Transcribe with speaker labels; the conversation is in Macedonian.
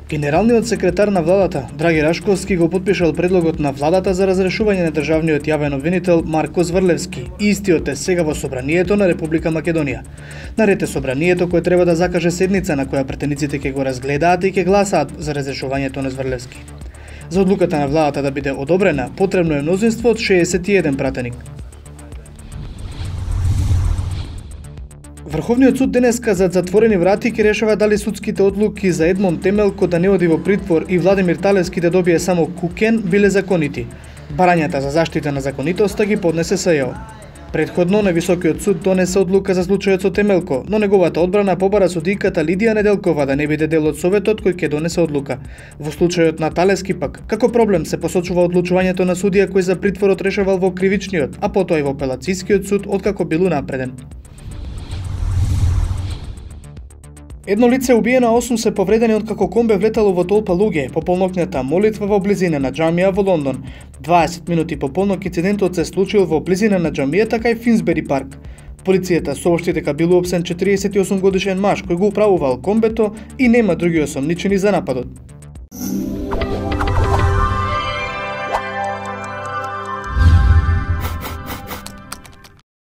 Speaker 1: Генералниот секретар на владата, Драги Рашковски, го потпишал предлогот на владата за разрешување на државниот јавен обвинител Марко Зврлевски. Истиот е сега во Собранието на Република Македонија. Наред е Собранието кој треба да закаже седница на која претениците ќе го разгледаат и ќе гласаат за разрешувањето на Зврлевски. За одлуката на владата да биде одобрена, потребно е мнозинство од 61 пратеник. Врховниот суд денеска зад затворени врати ќе решава дали судските одлуки за Едмон Темелко да не оди во притвор и Владимир Талевски да добие само куќен биле законити. Барањата за заштита на законитоста ги поднесе СЈО. Претходно Највисокиот суд донесе одлука за случајот со Темелко, но неговата одбрана побара судиката Лидија Неделкова да не биде дел од советот кој ќе донесе одлука. Во случајот на Талевски пак, како проблем се посочува одлучувањето на судија кој за притворот решавал во кривичниот, а потоа и во апелацискиот суд откако бил унапреден. Едно лице убиено, а 8 се повредени откако комбе влетало во толпа луѓе по полнокната молитва во близина на џамија во Лондон. 20 минути по полнок инцидентот се случил во близина на џамијата кај Финсбери парк. Полицијата соопшти дека бил уапсен 48 годишен маж кој го управувал комбето и нема други осомничени за нападот.